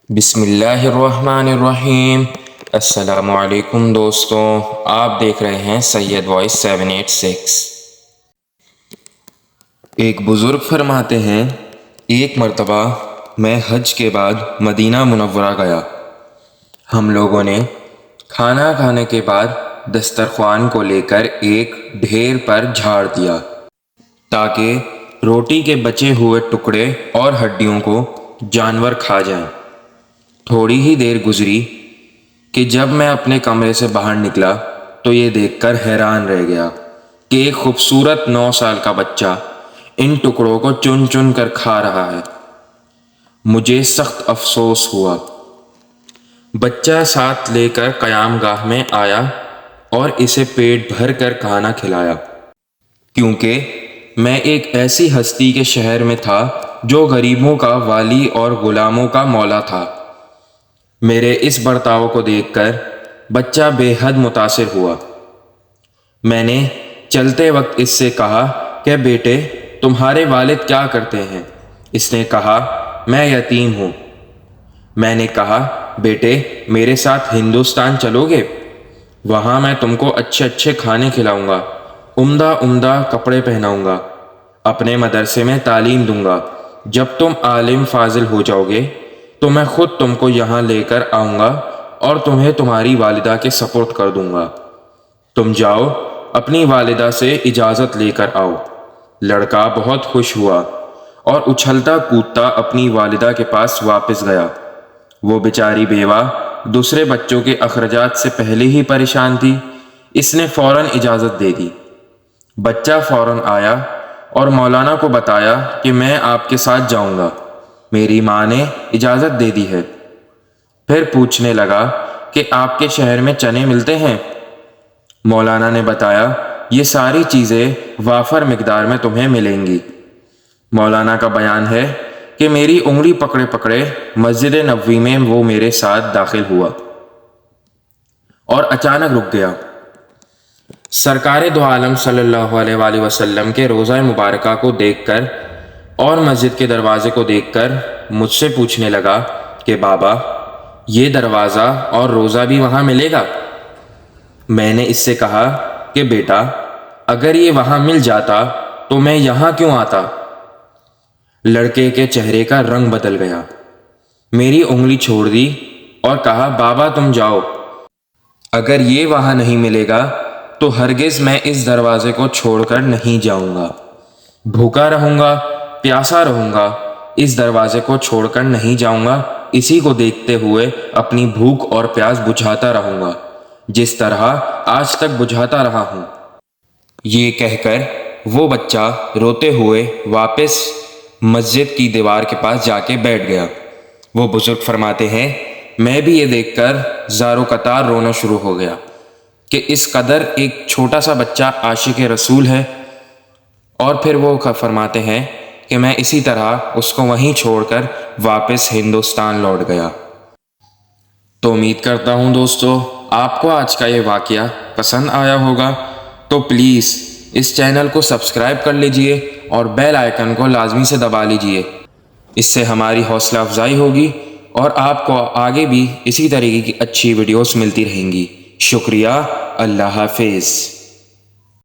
بسم اللہ الرحمن الرحیم۔ السلام علیکم دوستوں، آپ دیکھ رہے ہیں سید وائس 786۔ ایک بزرگ فرماتے ہیں، ایک مرتبہ میں حج کے بعد مدینہ منورہ گیا۔ ہم لوگوں نے کھانا کھانے کے بعد دسترخوان کو لے کر ایک ڈھیر پر جھاڑ دیا تاکہ روٹی کے بچے ہوئے ٹکڑے اور ہڈیوں کو جانور کھا جائیں۔ تھوڑی ہی دیر گزری کہ جب میں اپنے کمرے سے باہر نکلا تو یہ دیکھ کر حیران رہ گیا کہ ایک خوبصورت 9 سال کا بچہ ان ٹکڑوں کو چن چن کر کھا رہا ہے۔ مجھے سخت افسوس ہوا۔ بچہ ساتھ لے کر قیام گاہ میں آیا اور اسے پیٹ بھر کر کھانا کھلایا، کیونکہ میں ایک ایسی ہستی کے شہر میں تھا جو غریبوں کا والی اور غلاموں کا مولا تھا۔ میرے اس برتاؤ کو دیکھ کر بچہ بے حد متاثر ہوا۔ میں نے چلتے وقت اس سے کہا کہ بیٹے، تمہارے والد کیا کرتے ہیں؟ اس نے کہا، میں یتیم ہوں۔ میں نے کہا، بیٹے میرے ساتھ ہندوستان چلو گے؟ وہاں میں تم کو اچھے اچھے کھانے کھلاؤں گا، عمدہ عمدہ کپڑے پہناؤں گا، اپنے مدرسے میں تعلیم دوں گا۔ جب تم عالم فاضل ہو جاؤ گے تو میں خود تم کو یہاں لے کر آؤں گا اور تمہیں تمہاری والدہ کے سپرد کر دوں گا۔ تم جاؤ، اپنی والدہ سے اجازت لے کر آؤ۔ لڑکا بہت خوش ہوا اور اچھلتا کودتا اپنی والدہ کے پاس واپس گیا۔ وہ بیچاری بیوہ دوسرے بچوں کے اخراجات سے پہلے ہی پریشان تھی۔ اس نے فوراً اجازت دے دی۔ بچہ فوراً آیا اور مولانا کو بتایا کہ میں آپ کے ساتھ جاؤں گا، میری ماں نے اجازت دے دی ہے۔ پھر پوچھنے لگا کہ آپ کے شہر میں چنے ملتے ہیں؟ مولانا نے بتایا، یہ ساری چیزیں وافر مقدار میں تمہیں ملیں گی۔ مولانا کا بیان ہے کہ میری انگلی پکڑے پکڑے مسجد نبوی میں وہ میرے ساتھ داخل ہوا اور اچانک رک گیا۔ سرکار دو عالم صلی اللہ علیہ وآلہ وسلم کے روضہ مبارکہ کو دیکھ کر اور مسجد کے دروازے کو دیکھ کر مجھ سے پوچھنے لگا کہ بابا، یہ دروازہ اور روضہ بھی وہاں ملے گا؟ میں نے اس سے کہا کہ بیٹا، اگر یہ وہاں مل جاتا تو میں یہاں کیوں آتا؟ لڑکے کے چہرے کا رنگ بدل گیا، میری انگلی چھوڑ دی اور کہا، بابا تم جاؤ، اگر یہ وہاں نہیں ملے گا تو ہرگز میں اس دروازے کو چھوڑ کر نہیں جاؤں گا۔ بھوکا رہوں گا، پیاسا رہوں گا، اس دروازے کو چھوڑ کر نہیں جاؤں گا۔ اسی کو دیکھتے ہوئے اپنی بھوک اور پیاس بجھاتا رہوں گا جس طرح آج تک بجھاتا رہا ہوں۔ یہ کہہ کر وہ بچہ روتے ہوئے واپس مسجد کی دیوار کے پاس جا کے بیٹھ گیا۔ وہ بزرگ فرماتے ہیں، میں بھی یہ دیکھ کر زارو قطار رونا شروع ہو گیا کہ اس قدر ایک چھوٹا سا بچہ عاشق رسول ہے۔ اور پھر وہ فرماتے ہیں کہ میں اسی طرح اس کو وہیں چھوڑ کر واپس ہندوستان لوٹ گیا۔ تو امید کرتا ہوں دوستو آپ کو آج کا یہ واقعہ پسند آیا ہوگا، تو پلیز اس چینل کو سبسکرائب کر لیجئے اور بیل آئیکن کو لازمی سے دبا لیجئے۔ اس سے ہماری حوصلہ افزائی ہوگی اور آپ کو آگے بھی اسی طریقے کی اچھی ویڈیوز ملتی رہیں گی۔ شکریہ، اللہ حافظ۔